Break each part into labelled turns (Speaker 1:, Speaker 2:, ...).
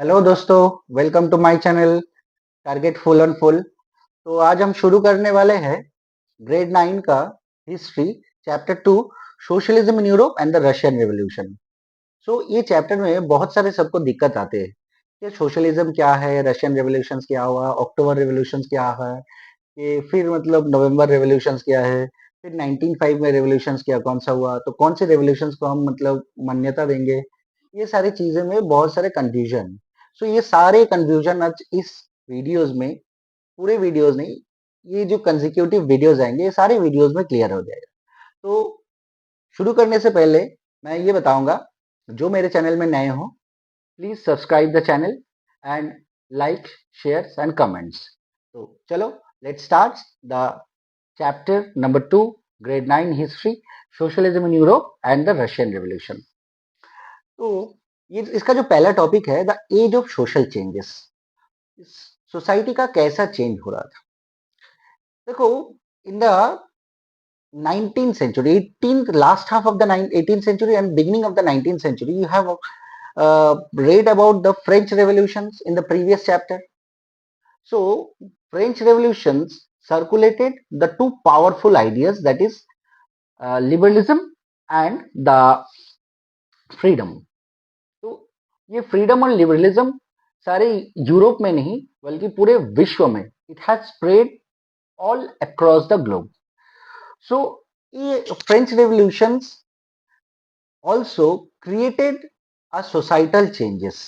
Speaker 1: Hello दोस्तों, welcome to my channel target full on full. तो आज हम शुरू करने वाले हैं ग्रेड 9 का history chapter 2 socialism in Europe and the Russian revolution. ये चैप्टर में बहुत सारे सबको दिक्कत आते हैं कि सोशलिज्म क्या है, रशियन रेवोल्यूशन क्या हुआ, अक्टूबर रेवोल्यूशन क्या है, कि फिर मतलब नवंबर रेवोल्यूशन क्या है, फिर 1905 में रेवोल्यूशन क्या कौन सा हुआ, तो कौन से रेवोल्यूशन को हम मतलब मान्यता देंगे। ये सारी चीजें में बहुत सारे कंफ्यूजन। ये सारे कंफ्यूजन आज इस वीडियोस में, पूरे वीडियोस नहीं, ये जो कंसेक्यूटिव वीडियोस आएंगे ये सारे वीडियोस में क्लियर हो जाएगा। तो शुरू करने से पहले मैं ये बताऊंगा, जो मेरे चैनल में नए हो please subscribe the channel and like share and comments. तो चलो, let's start the chapter number 2, grade 9 history, socialism in Europe and the Russian revolution. तो ये इसका जो पहला टॉपिक है, the age of social changes. Society का कैसा चेंज हो रहा था। देखो, in the 19th century, 18th last half of the 18th century and beginning of the 19th century, you have read about the French revolutions in the previous chapter. So French revolutions circulated the two powerful ideas, that is liberalism and the freedom. तो ये freedom और liberalism सारे Europe में नहीं बल्कि पूरे विश्व में it has spread all across the globe. So ये French revolutions also created a societal changes.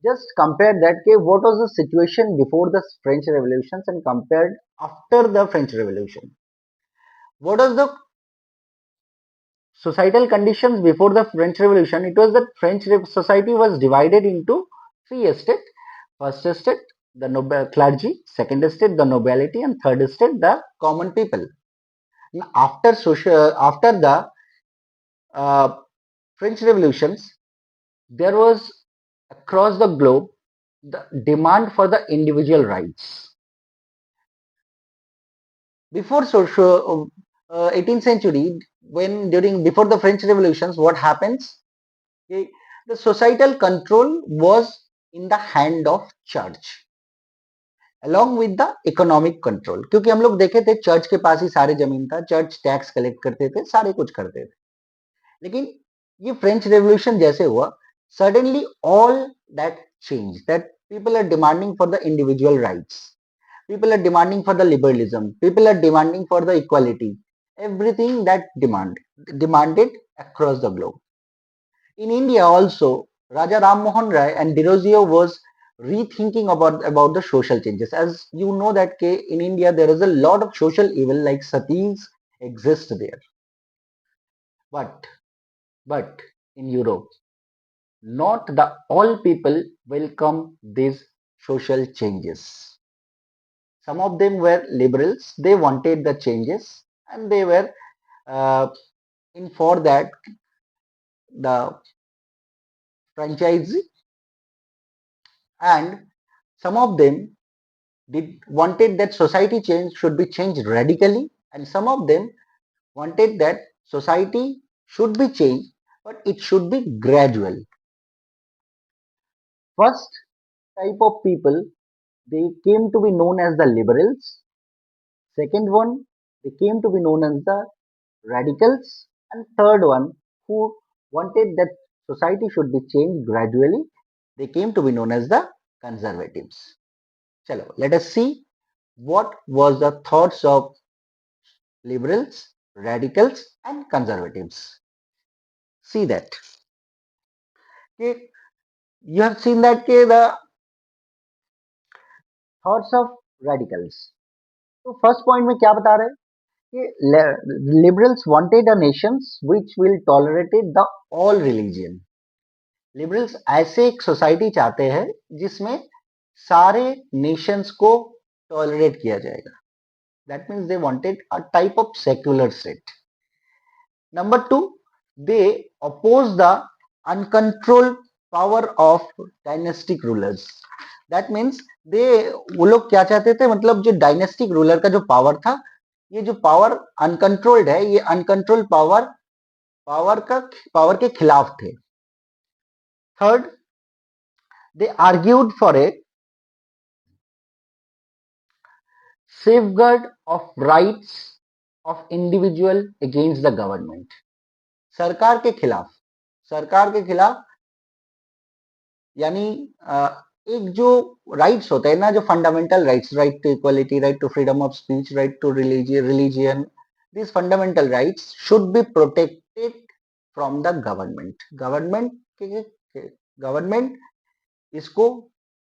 Speaker 1: Just compare that ke what was the situation before the French revolutions and compared after the French revolution. What was the societal conditions before the French revolution? It was that society was divided into three estates. First estate, the noble clergy; second estate, the nobility; and third estate, the common people. Now, after the uh, French revolutions, there was across the globe the demand for the individual rights. Before 18th century, when during before the French revolutions, what happens? Okay, the societal control was in the hand of church along with the economic control, क्योंकि हम लोग देखे थे church के पास ही सारे जमीन था, church tax collect करते थे, सारे कुछ करते थे। लेकिन ये फ्रेंच रेवोल्यूशन जैसे हुआ, suddenly all that change, that people are demanding for the individual rights, people are demanding for the liberalism, people are demanding for the equality, everything that demanded across the globe. In India also, Raja Ram Mohan Rai and Dirozio was rethinking about the social changes. As you know that in India there is a lot of social evil like satis exist there, but in Europe, not the all people welcome these social changes. Some of them were liberals, they wanted the changes and they were uh, in for that the franchise, and some of them did wanted that society change should be changed radically, and some of them wanted that society should be changed but it should be gradual. First type of people, they came to be known as the liberals. Second one, they came to be known as the radicals, and third one, who wanted that society should be changed gradually, they came to be known as the conservatives. Chalo, let us see what was the thoughts of liberals, radicals and conservatives. See that. Okay, you have seen that okay, the thoughts of radicals. तो first point में क्या बता रहे हैं कि liberals wanted a nations which will tolerate the all religion. Liberals ऐसे एक society चाहते हैं जिसमें सारे नेशंस को टॉलरेट किया जाएगा. That means they wanted a type of secular state. Number two, they oppose the uncontrolled power of dynastic rulers. That means they, वो लोग क्या चाहते थे, मतलब जो डायनेस्टिक रूलर का जो पावर था, ये जो पावर अनकंट्रोल्ड है, ये अनकंट्रोल्ड पावर पावर के खिलाफ थे. Third, They argued for a safeguard of rights of individual against the government. सरकार के खिलाफ, सरकार के खिलाफ यानी एक जो राइट्स होते हैं ना, जो fundamental rights, right to equality, right to freedom of speech, right to religion, these fundamental rights should be protected from the government. Government इसको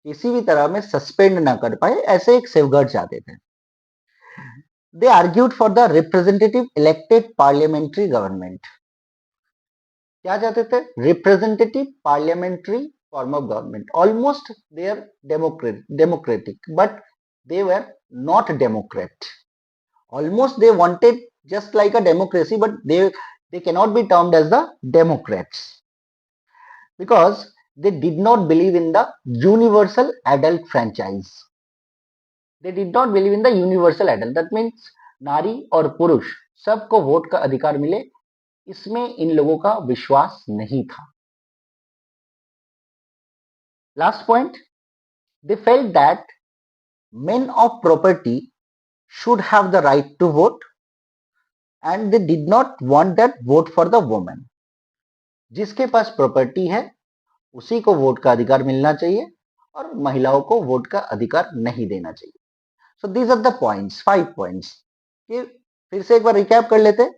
Speaker 1: किसी भी तरह में सस्पेंड ना कर पाए, ऐसे एक सेफगार्ड चाहते थे. They argued for the representative elected parliamentary government. क्या चाहते थे? Representative parliamentary form of government. Almost they are democratic, but they were not democrat. Almost they wanted just like a democracy, but they cannot be termed as the democrats because they did not believe in the universal adult franchise. They did not believe in the universal adult. That means नारी और पुरुष सबको vote का अधिकार मिले, इसमें इन लोगों का विश्वास नहीं था. Last point, they felt that men of property should have the right to vote and they did not want that vote for the woman. जिसके पास प्रॉपर्टी है उसी को वोट का अधिकार मिलना चाहिए और महिलाओं को वोट का अधिकार नहीं देना चाहिए. So these are the points, 5 points. फिर से एक बार रिकैप कर लेते.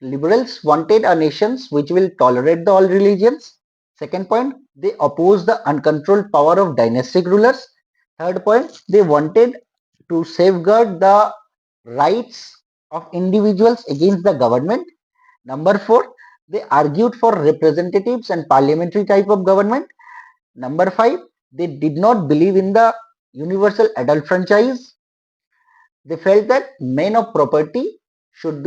Speaker 1: Liberals wanted a nation which will tolerate the all religions. Second point, they opposed the uncontrolled power of dynastic rulers. Third point, they wanted to safeguard the rights of individuals against the government. Number 4, they argued for representatives and parliamentary type of government. Number 5, they did not believe in the universal adult franchise. They felt that men of property should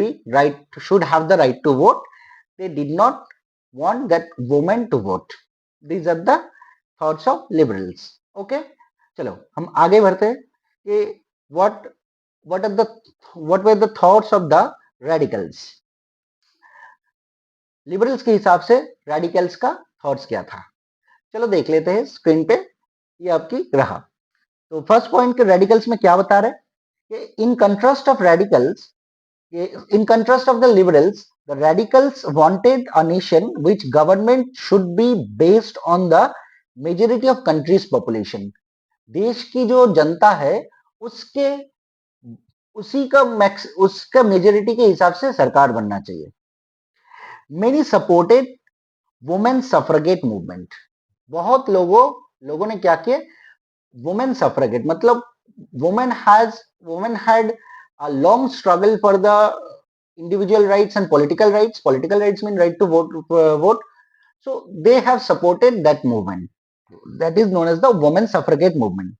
Speaker 1: have the right to vote. They did not want that women to vote. These are the thoughts of liberals. Okay, चलो हम आगे बढ़ते हैं कि what were the thoughts of the radicals. Liberals के हिसाब से radicals का थॉट्स क्या था, चलो देख लेते हैं स्क्रीन पे. ये आपकी रहा. तो फर्स्ट पॉइंट के रेडिकल्स में क्या बता रहे कि in contrast of radicals, in contrast of the liberals, the radicals wanted a nation which government should be based on the majority of country's population. देश की जो जनता है उसका मेजोरिटी के हिसाब से सरकार बनना चाहिए. Many supported women suffragette movement. बहुत लोगों ने क्या किया, women suffragette मतलब women had a long struggle for the individual rights and political rights. Political rights mean right to vote. So they have supported that movement. That is known as the women suffragette movement.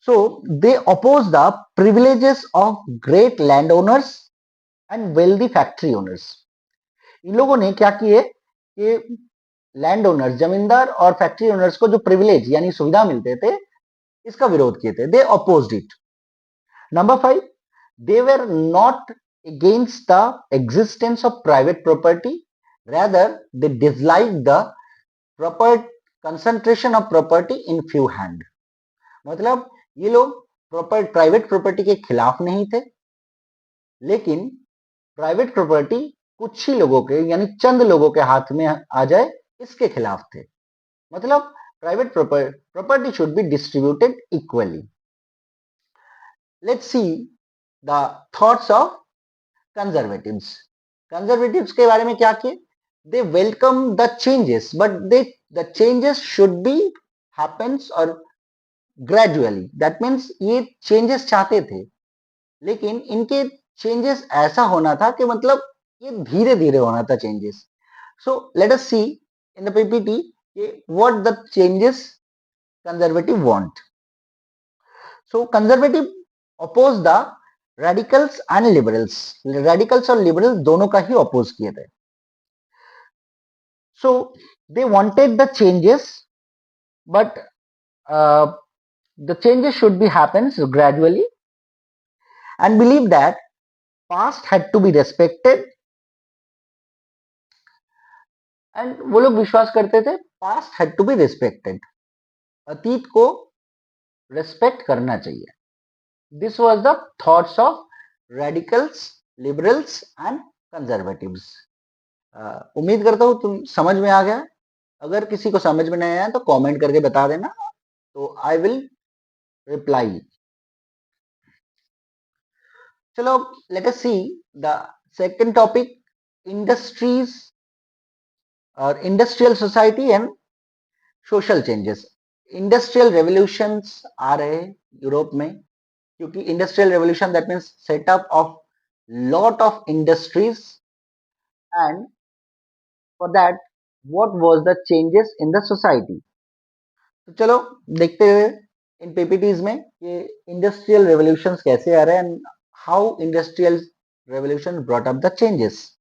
Speaker 1: So they oppose the privileges of great landowners and wealthy factory owners. इन लोगों ने क्या किए कि land owners, जमींदार और factory owners को जो privilege यानी सुविधा मिलते थे, इसका विरोध किए थे. दे opposed it. Number 5, they were not against the existence of private property. Rather, they disliked the proper concentration of property in few hand. मतलब ये लोग प्राइवेट प्रॉपर्टी के खिलाफ नहीं थे, लेकिन प्राइवेट प्रॉपर्टी कुछ ही लोगों के यानी चंद लोगों के हाथ में आ जाए इसके खिलाफ थे. मतलब private property should be distributed equally. Let's see the thoughts of conservatives. Conservatives के बारे में क्या किए? They welcome the changes, but the changes should be happens or gradually. That means ये changes चाहते थे, लेकिन इनके changes ऐसा होना था कि मतलब ये धीरे धीरे होना था changes. So let us see in the PPT what the changes conservative want. So conservative oppose the radicals and liberals. Radicals और liberals दोनों का ही oppose किए थे. So they wanted the changes, but the changes should be happens gradually and believe that past had to be respected and वो लोग विश्वास करते थे past had to be respected, अतीत को रिस्पेक्ट करना चाहिए. This was the thoughts of radicals, liberals and conservatives. उम्मीद करता हूँ तुम समझ में आ गया. अगर किसी को समझ में नहीं आया तो कमेंट करके बता देना, तो आई विल रिप्लाई. चलो, let us see the second topic, industries और industrial society and social changes. Industrial revolutions आ रहे हैं यूरोप में, क्योंकि industrial revolution that means setup of lot of industries, and for that what was the changes in the society. तो चलो देखते हुए इन पीपीटीज में कि इंडस्ट्रियल रेवोल्यूशंस कैसे आ रहे हैं and how industrial revolution brought up the changes.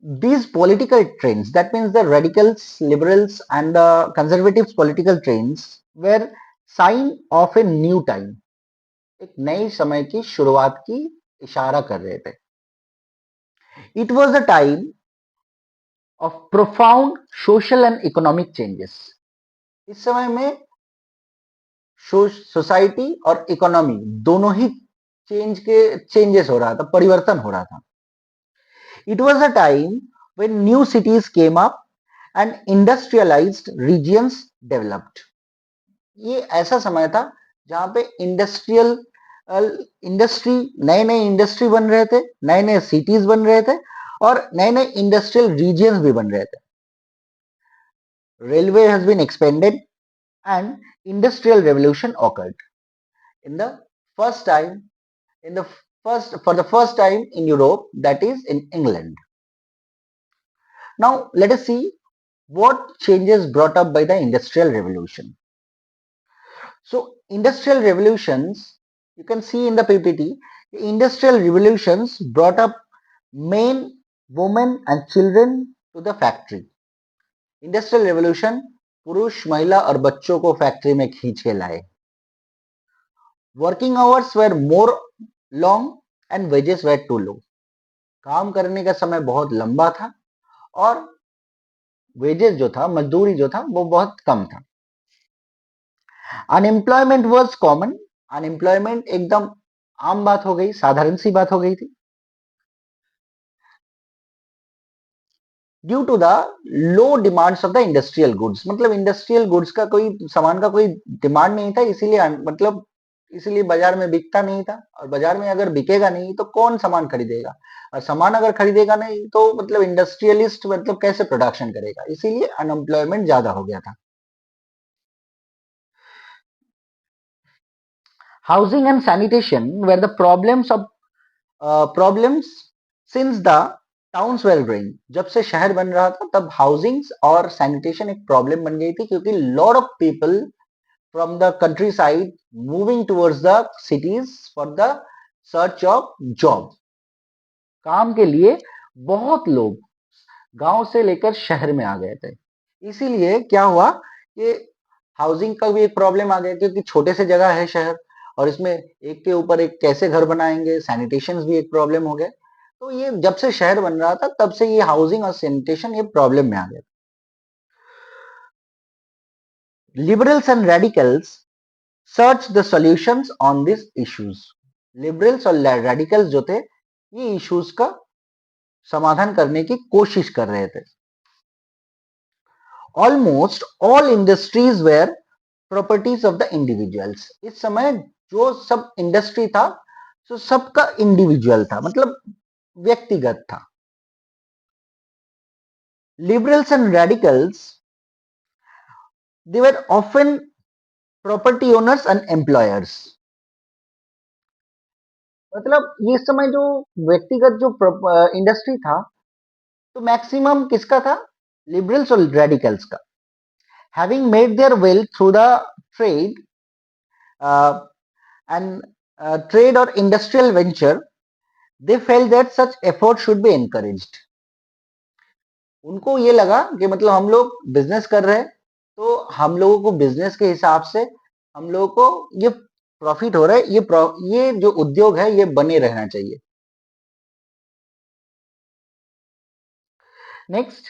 Speaker 1: These political trends, that means the radicals, liberals and the conservatives political trends were sign of a new time. एक नए समय की शुरुआत की इशारा कर रहे थे. It was a time of profound social and economic changes. इस समय में सोसाइटी और इकोनॉमी दोनों ही चेंजेस हो रहा था, परिवर्तन हो रहा था. It was a time when new cities came up and industrialized regions developed. ये ऐसा समय था जहां पे इंडस्ट्री, नए नए इंडस्ट्री बन रहे थे, नए नए सिटीज बन रहे थे और नए नए इंडस्ट्रियल रीजन्स भी बन रहे थे. Railway has been expanded and industrial revolution occurred in the first time in the for the first time in Europe, that is in England. Now let us see what changes brought up by the industrial revolution. So industrial revolutions, you can see in the PPT, industrial revolutions brought up men, women and children to the factory. Industrial revolution पुरुष, महिला और बच्चों को factory में खींच के लाए. Working hours were more long and wages were too low. काम करने का समय बहुत लंबा था और वेजेस जो था, मजदूरी जो था, वो बहुत कम था. Unemployment was common. अनएम्प्लॉयमेंट एकदम आम बात हो गई, साधारण सी बात हो गई थी. Due to the low demands of the industrial goods, मतलब इंडस्ट्रियल गुड्स का कोई सामान का कोई डिमांड नहीं था, इसीलिए मतलब इसीलिए बाजार में बिकता नहीं था. और बाजार में अगर बिकेगा नहीं तो कौन सामान खरीदेगा, और सामान अगर खरीदेगा नहीं तो मतलब इंडस्ट्रियलिस्ट मतलब कैसे प्रोडक्शन करेगा, इसीलिए अनएम्प्लॉयमेंट ज्यादा हो गया था. Housing and sanitation were the problems since the towns were growing. जब से शहर बन रहा था तब हाउसिंग्स और सैनिटेशन एक प्रॉब्लम बन गई थी, क्योंकि lot of people from the country side moving towards the cities for the search of job. काम के लिए बहुत लोग गांव से लेकर शहर में आ गए थे. इसीलिए क्या हुआ कि हाउसिंग का भी एक प्रॉब्लम आ गया, क्योंकि छोटे से जगह है शहर और इसमें एक के ऊपर एक कैसे घर बनाएंगे. सैनिटेशन भी एक प्रॉब्लम हो गया. तो ये जब से शहर बन रहा था तब से ये हाउसिंग और सैनिटेशन ये प्रॉब्लम में आ गया. Liberals and radicals search the solutions on this issues. Liberals और रेडिकल्स जो थे ये इश्यूज का समाधान करने की कोशिश कर रहे थे. Almost all industries were properties of the individuals. इस समय जो सब इंडस्ट्री था तो सबका इंडिविजुअल था, मतलब व्यक्तिगत था. Liberals and radicals, they were often property owners and employers. मतलब ये समय जो व्यक्तिगत जो इंडस्ट्री था तो मैक्सिमम किसका था, लिबरल्स और रेडिकल्स का. Having made their wealth through the trade and trade और industrial venture, they felt that such effort should be encouraged. उनको ये लगा कि मतलब हम लोग बिजनेस कर रहे हैं तो हम लोगों को बिजनेस के हिसाब से हम लोगों को ये प्रॉफिट हो रहा है, ये जो उद्योग है ये बने रहना चाहिए। Next,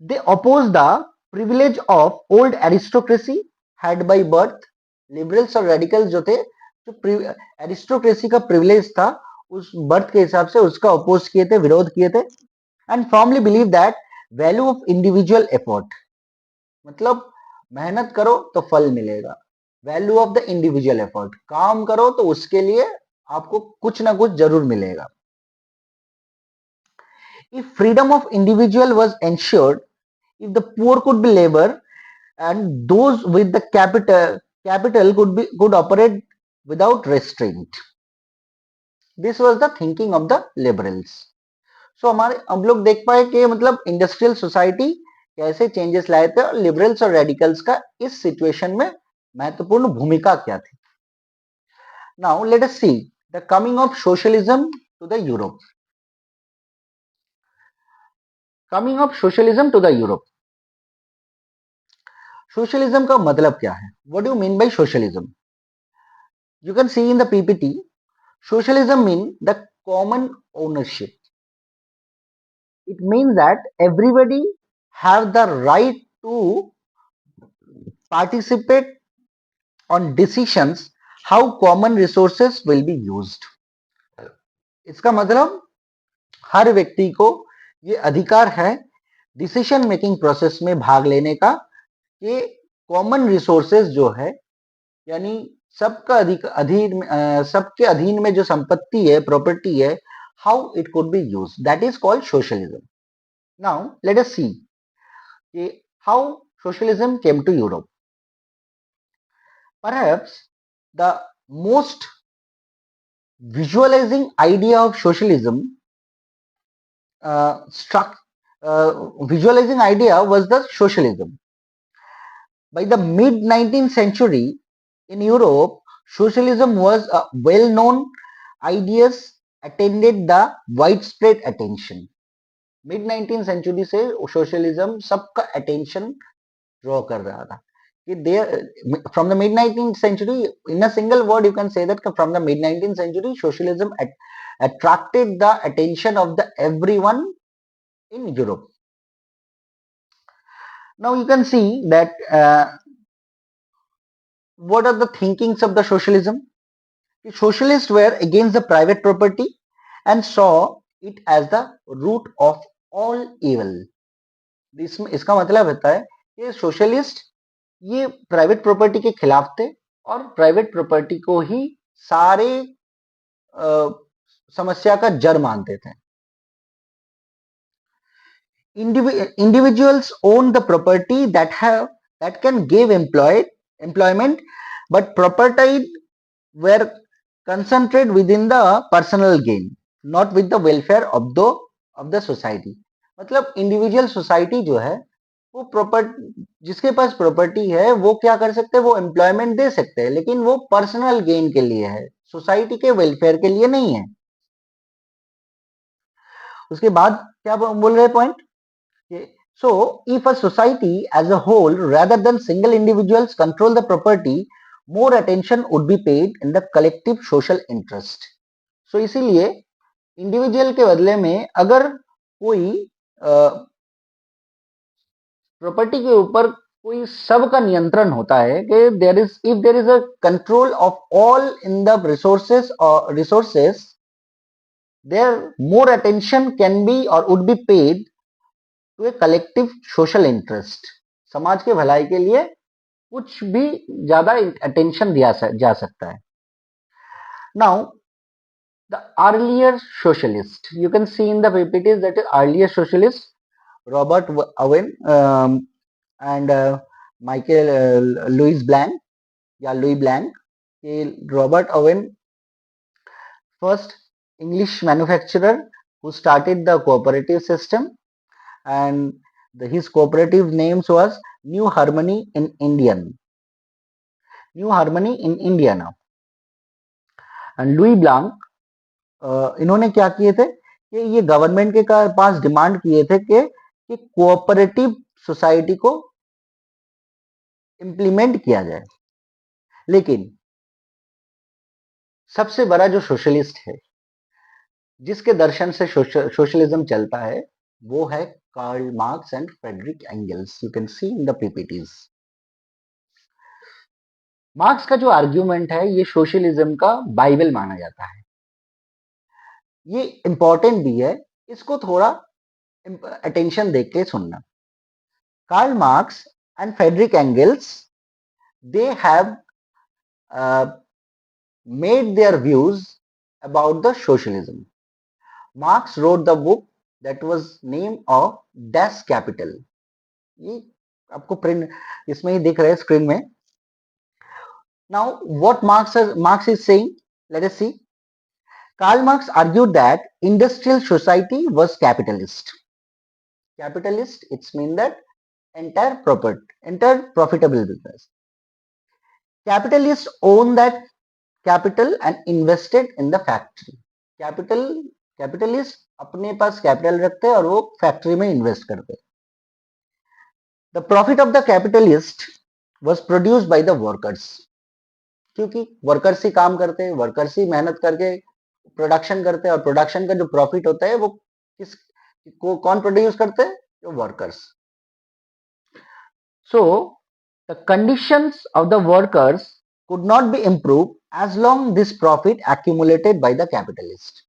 Speaker 1: they oppose the privilege of old aristocracy had by birth. Liberals और रेडिकल्स जो थे, जो एरिस्टोक्रेसी का प्रिविलेज था उस बर्थ के हिसाब से उसका अपोज किए थे, विरोध किए थे। And formally believe that value of individual effort, मतलब मेहनत करो तो फल मिलेगा। Value of the individual effort, काम करो तो उसके लिए आपको कुछ ना कुछ जरूर मिलेगा। If freedom of individual was ensured, if the poor could be labor and those with the capital could operate without restraint. This was the thinking of the liberals. So हमारे हम लोग देख पाए कि मतलब इंडस्ट्रियल सोसाइटी कैसे changes लाए थे और लिबरल्स और रेडिकल्स का इस सिचुएशन में महत्वपूर्ण भूमिका क्या थी। Now let us see the coming of socialism to the Europe. Coming of socialism to the Europe, socialism का मतलब क्या है? What do you mean by socialism? You can see in the PPT, socialism means the common ownership. It means that everybody have the right to participate on decisions how common resources will be used. इसका मतलब हर व्यक्ति को ये अधिकार है decision making process में भाग लेने का कि कॉमन रिसोर्सेज जो है, यानी सबका अधीन सबके अधीन में जो संपत्ति है, प्रॉपर्टी है, how it could be use, that is called socialism. Now let us see how socialism came to Europe. Perhaps the most visualizing idea of socialism visualizing idea was the socialism. By the mid 19th century in Europe, socialism was a well-known ideas attended the widespread attention. Mid 19th century से socialism सबका attention draw कर रहा था कि there from the mid 19th century, in a single word you can say that from the mid 19th century socialism attracted the attention of the everyone in Europe. Now you can see that what are the thinkings of the socialism? The socialists were against the private property and saw it as the root of all evil. इसमें इसका मतलब होता है कि socialist ये private property के खिलाफ थे और प्राइवेट प्रॉपर्टी को ही सारे समस्या का जड़ मानते थे। Individuals own the property that can give employment, but property were concentrated within the personal gain, not with the welfare of the society. मतलब इंडिविजुअल सोसाइटी जो है वो प्रॉपर्टी, जिसके पास प्रॉपर्टी है वो क्या कर सकते हैं, वो एम्प्लॉयमेंट दे सकते हैं, लेकिन वो पर्सनल गेन के लिए है, सोसाइटी के वेलफेयर के लिए नहीं है। उसके बाद क्या बोल रहे point? So, if a society as a whole rather than single individuals control the property, more attention would be paid in the collective social interest. So, इसीलिए इंडिविजुअल के बदले में अगर कोई प्रॉपर्टी के ऊपर कोई सबका नियंत्रण होता है कि if there is a control of all in the resources, there more attention can be और would be paid to a collective social interest. समाज के भलाई के लिए कुछ भी ज्यादा अटेंशन दिया जा सकता है। Now the earlier socialist, you can see in the PPTs that is earlier socialist Robert Owen and Michael Louis Blanc या Louis Blanc. Robert Owen first English manufacturer who started the cooperative system, and his cooperative names was New Harmony in Indiana. And Louis Blanc, इन्होंने क्या किए थे कि ये government के पास demand किए थे कि कोऑपरेटिव सोसाइटी को इम्प्लीमेंट किया जाए। लेकिन सबसे बड़ा जो सोशलिस्ट है, जिसके दर्शन से सोशलिज्म चलता है, वो है Karl Marx and Friedrich Engels. You can see in the PPTs. Marx का जो आर्ग्यूमेंट है, ये सोशलिज्म का बाइबल माना जाता है। ये इंपॉर्टेंट भी है, इसको थोड़ा अटेंशन देख के सुनना। Karl Marx and Friedrich Engels, they have uh, made their views about the socialism. Marx wrote the book that was named of Das Capital. ये आपको प्रिंट इसमें ही दिख रहा है स्क्रीन में। Now what Marx is saying, let us see. Karl Marx argued that industrial society was capitalist. Capitalist, it's mean that entire profitable business. Capitalists own that capital and invested in the factory. Capital capitalist अपने पास capital रखते हैं और वो factory में invest करते हैं। The profit of the capitalist was produced by the workers, क्योंकि workers ही काम करते हैं, वर्कर्स ही मेहनत करके प्रोडक्शन करते हैं, और प्रोडक्शन का जो प्रॉफिट होता है वो किस को कौन प्रोड्यूस करते हैं? जो workers. So the conditions of the workers could not be improved as long this profit accumulated by the capitalist.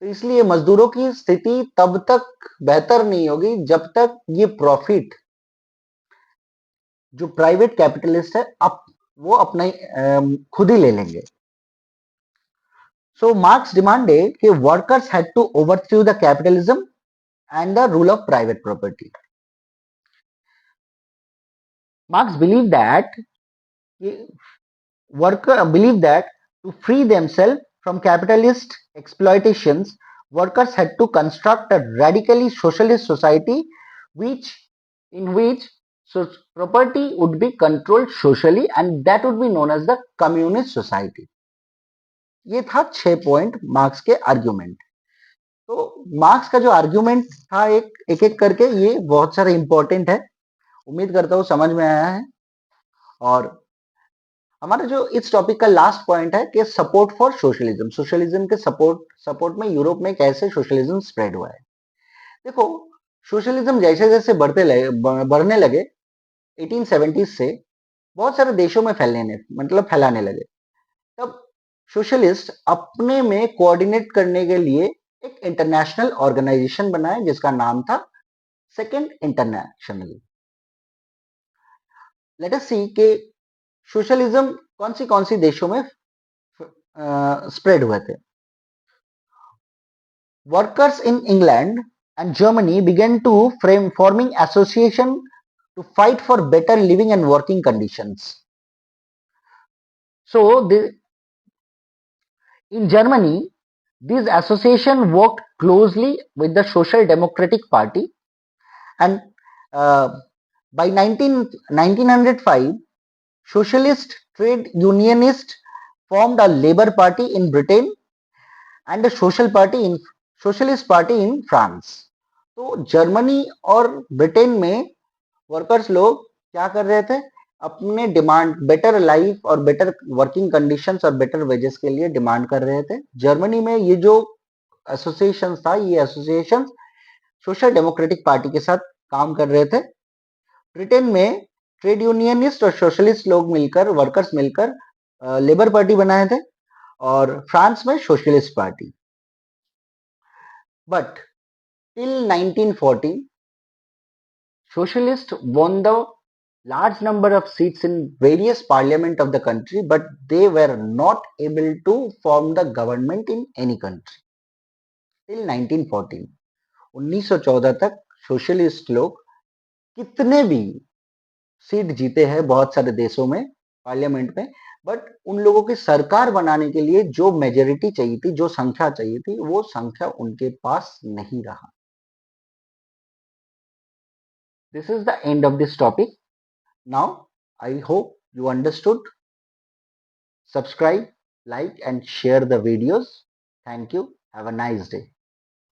Speaker 1: तो इसलिए मजदूरों की स्थिति तब तक बेहतर नहीं होगी जब तक ये प्रॉफिट जो प्राइवेट कैपिटलिस्ट है वो अपना खुद ही ले लेंगे। सो मार्क्स डिमांडेड कि workers had to overthrow the capitalism and the rule of private property. Marx believe that to free themselves from capitalist exploitations, workers had to construct a radically socialist society in which property would be controlled socially, and that would be known as the communist society. ये था 6 point marks के argument. तो marks का जो argument था एक एक करके, ये बहुत सारे इंपॉर्टेंट है। उम्मीद करता हूं समझ में आया है। और हमारा जो इस टॉपिक का लास्ट पॉइंट है कि सपोर्ट फॉर सोशलिज्म। सोशलिज्म के सपोर्ट में यूरोप में कैसे सोशलिज्म स्प्रेड हुआ है। देखो, सोशलिज्म जैसे जैसे बढ़ने लगे 1870 से बहुत सारे देशों में फैलाने लगे। तब सोशलिस्ट अपने में कोऑर्डिनेट करने के लिए एक इंटरनेशनल ऑर्गेनाइजेशन बनाए जिसका नाम था सेकेंड इंटरनेशनल। लेट अस सी के सोशलिज्म कौन सी देशों में स्प्रेड हुए थे। Workers in England and Germany began to forming association to fight for better living and working conditions. So in Germany, this association worked closely with the Social Democratic Party, and by 1905, socialist trade unionists formed a labor party in Britain and a socialist party in France. तो Germany और Britain में workers लोग क्या कर रहे थे? अपने demand better life और बेटर वर्किंग कंडीशंस और बेटर वेजेस के लिए डिमांड कर रहे थे। जर्मनी में ये जो एसोसिएशन था, ये एसोसिएशन सोशल डेमोक्रेटिक पार्टी के साथ काम कर रहे थे। ब्रिटेन में ट्रेड यूनियनिस्ट और सोशलिस्ट लोग मिलकर, वर्कर्स मिलकर लेबर पार्टी बनाए थे, और फ्रांस में socialist party. But till 1914, socialists won the large number of seats in various parliament of the country, but they were not able to form the government in any country till 1914. 1914 तक socialist लोग कितने भी seat जीते हैं बहुत सारे देशों में पार्लियामेंट में, बट उन लोगों की सरकार बनाने के लिए जो मेजोरिटी चाहिए थी, जो संख्या चाहिए थी, वो संख्या उनके पास नहीं रहा। This is the end of this topic. Now, I hope you understood. Subscribe, like and share the videos. Thank you. Have a nice day.